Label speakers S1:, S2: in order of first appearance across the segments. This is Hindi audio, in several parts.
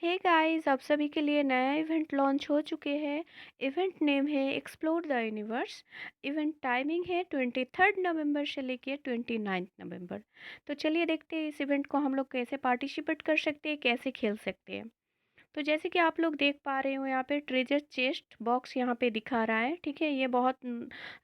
S1: हे गाइस, आप सभी के लिए नया इवेंट लॉन्च हो चुके हैं। इवेंट नेम है explore the universe. Event timing है 23 नवंबर से लेके 29 नवंबर। तो चलिए देखते हैं इस इवेंट को हम लोग कैसे पार्टिसिपेट कर सकते हैं, कैसे खेल सकते हैं। तो जैसे कि आप लोग देख पा रहे हो, यहाँ पे ट्रेजर चेस्ट बॉक्स यहाँ पे दिखा रहा है। ठीक है, ये बहुत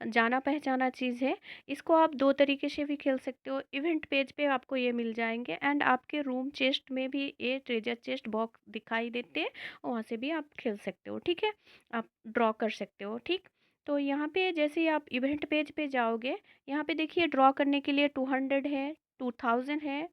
S1: जाना पहचाना चीज़ है। इसको आप दो तरीके से भी खेल सकते हो। इवेंट पेज पे आपको ये मिल जाएंगे एंड आपके रूम चेस्ट में भी ये ट्रेजर चेस्ट बॉक्स दिखाई देते हैं, वहाँ से भी आप खेल सकते हो। ठीक है, आप ड्रॉ कर सकते हो। ठीक, तो यहाँ पे जैसे ही आप इवेंट पेज पे जाओगे, यहाँ पे देखिए ड्रॉ करने के लिए 200 है, 2000 है,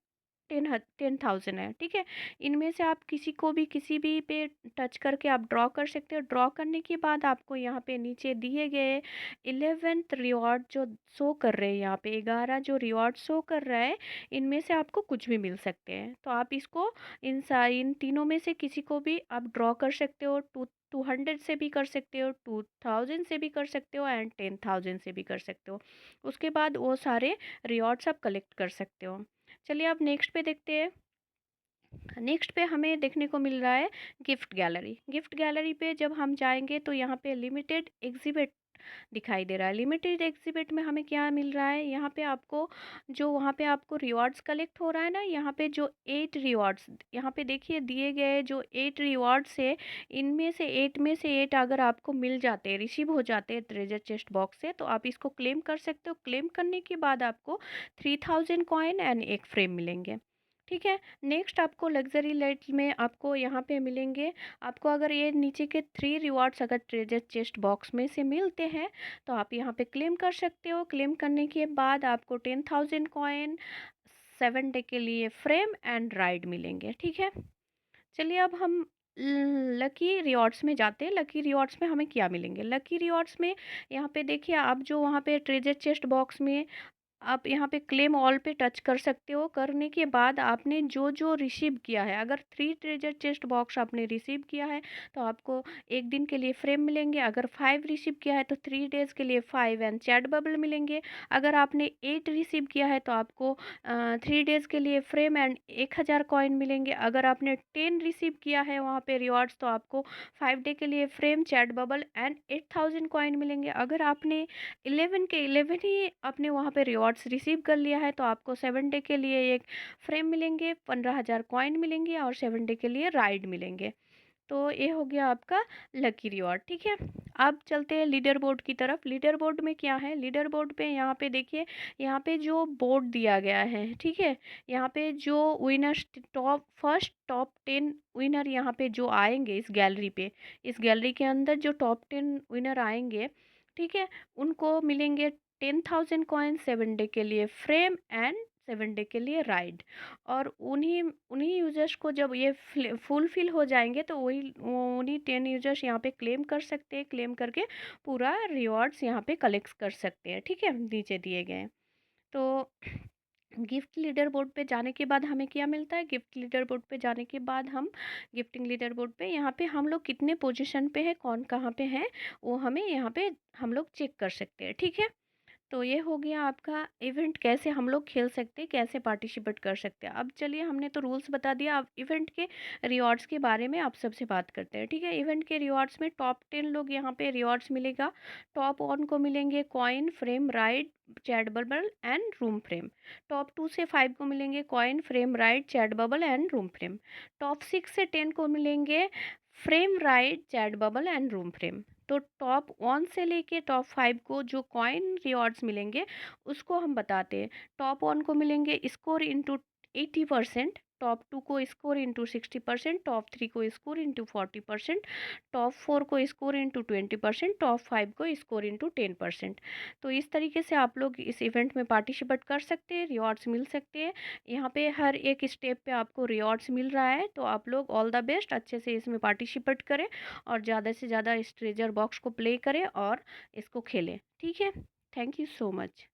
S1: 10,000 है। ठीक है, इनमें से आप किसी को भी किसी भी पे टच करके आप ड्रॉ कर सकते हो। ड्रॉ करने के बाद आपको यहाँ पे नीचे दिए गए 11th रिवॉर्ड जो शो कर रहे हैं, यहाँ पे 11 जो रिवॉर्ड शो कर रहा है, इनमें से आपको कुछ भी मिल सकते हैं। तो आप इसको इन तीनों में से किसी को भी आप ड्रॉ कर सकते हो। 200 से भी कर सकते हो, 2000 से भी कर सकते हो एंड 10,000 से भी कर सकते हो। उसके बाद वो सारे रिवॉर्ड्स आप कलेक्ट कर सकते हो। चलिए अब नेक्स्ट पे देखते हैं। नेक्स्ट पे हमें देखने को मिल रहा है गिफ्ट गैलरी। गिफ्ट गैलरी पे जब हम जाएंगे तो यहाँ पे लिमिटेड एग्जिबिट दिखाई दे रहा है। लिमिटेड एग्जिबिट में हमें क्या मिल रहा है, यहाँ पे आपको जो वहाँ पे आपको रिवॉर्ड्स कलेक्ट हो रहा है ना, यहाँ पे जो 8 रिवॉर्ड्स यहाँ पे देखिए दिए गए जो 8 रिवॉर्ड्स है, इनमें से 8 अगर आपको मिल जाते हैं, रिसीव हो जाते हैं ट्रेजर चेस्ट बॉक्स से, तो आप इसको क्लेम कर सकते हो। क्लेम करने के बाद आपको 3000 कॉइन एंड एक फ्रेम मिलेंगे। ठीक है, नेक्स्ट आपको लग्जरी लाइट में आपको यहाँ पे मिलेंगे। आपको अगर ये नीचे के 3 रिवॉर्ड्स अगर ट्रेजर चेस्ट बॉक्स में से मिलते हैं तो आप यहाँ पे क्लेम कर सकते हो। क्लेम करने के बाद आपको 10,000 कॉइन, 7 डे के लिए फ्रेम एंड राइड मिलेंगे। ठीक है, चलिए अब हम लकी रिवॉर्ड्स में जाते हैं। लकी रिवॉर्ड्स में हमें क्या मिलेंगे? लकी रिवॉर्ड्स में यहाँ पे देखिए, आप जो वहाँ पे ट्रेजर चेस्ट बॉक्स में आप यहाँ पे क्लेम ऑल पे टच कर सकते हो। करने के बाद आपने जो जो रिसीव किया है, अगर 3 ट्रेजर चेस्ट बॉक्स आपने रिसीव किया है तो आपको एक दिन के लिए फ्रेम मिलेंगे। अगर 5 रिसीव किया है तो 3 डेज़ के लिए 5 एंड चैट बबल मिलेंगे। अगर आपने 8 रिसीव किया है तो आपको 3 डेज़ के लिए फ्रेम एंड 1000 कॉइन मिलेंगे। अगर आपने 10 रिसीव किया है वहाँ पे रिवॉर्ड्स, तो आपको 5 डे के लिए frame, chat bubble and 8000 coin मिलेंगे। अगर आपने 11 के 11 ही आपने वहाँ पे रिवॉर्ड्स रिसीव कर लिया है तो आपको 7 डे के लिए एक फ्रेम मिलेंगे, 15,000 कॉइन मिलेंगे और 7 डे के लिए राइड मिलेंगे। तो ये हो गया आपका लकी रिवॉर्ड। ठीक है, अब चलते हैं लीडर बोर्ड की तरफ। लीडर बोर्ड में क्या है? लीडर बोर्ड पे यहाँ पे देखिए, यहाँ पे जो बोर्ड दिया गया है, ठीक है, यहाँ पे जो winners top first top 10 winner यहाँ पे जो आएंगे इस गैलरी पे, इस गैलरी के अंदर जो टॉप 10 विनर आएंगे, ठीक है, उनको मिलेंगे 10,000 कॉइन, 7 डे के लिए फ्रेम एंड 7 डे के लिए राइड। और उन्हीं उन्हीं यूजर्स को जब ये फुलफिल हो जाएंगे तो वही उन्हीं 10 यूजर्स यहाँ पे क्लेम कर सकते हैं। क्लेम करके पूरा रिवॉर्ड्स यहाँ पे कलेक्ट कर सकते हैं। ठीक है, नीचे दिए गए। तो गिफ्ट लीडर बोर्ड पे जाने के बाद हमें क्या मिलता है? गिफ्ट लीडर बोर्ड पे जाने के बाद हम गिफ्टिंग लीडर बोर्ड पे यहाँ पे हम लोग कितने पोजीशन पे है, कौन कहाँ पे है, वो हमें यहाँ पे हम लोग चेक कर सकते हैं। ठीक है, तो ये हो गया आपका इवेंट, कैसे हम लोग खेल सकते हैं, कैसे पार्टिसिपेट कर सकते हैं। अब चलिए, हमने तो रूल्स बता दिया, अब इवेंट के रिवॉर्ड्स के बारे में आप सबसे बात करते हैं। ठीक है, इवेंट के रिवॉर्ड्स में टॉप 10 लोग यहाँ पे रिवॉर्ड्स मिलेगा। टॉप 1 को मिलेंगे coin, frame, ride, chat bubble and room frame. Top 2 से 5 को मिलेंगे coin, frame, ride, chat bubble and room frame. Top 6 से 10 को मिलेंगे frame, ride, chat bubble and room frame. तो टॉप 1 से लेके टॉप 5 को जो कॉइन रिवॉर्ड्स मिलेंगे उसको हम बताते हैं। टॉप 1 को मिलेंगे स्कोर इंटू 80%, टॉप 2 को स्कोर इंटू 60%, टॉप 3 को स्कोर इंटू 40%, टॉप 4 को स्कोर इंटू 20%, टॉप 5 को स्कोर इंटू 10%। तो इस तरीके से आप लोग इस इवेंट में पार्टिसिपेट कर सकते हैं, रिवॉर्ड्स मिल सकते हैं। यहाँ पे हर एक स्टेप पे आपको रिवॉर्ड्स मिल रहा है। तो आप लोग ऑल द बेस्ट, अच्छे से इसमें पार्टिसिपेट करें और ज़्यादा से ज़्यादा इस ट्रेजर बॉक्स को प्ले करें और इसको खेलें। ठीक है, थैंक यू सो मच।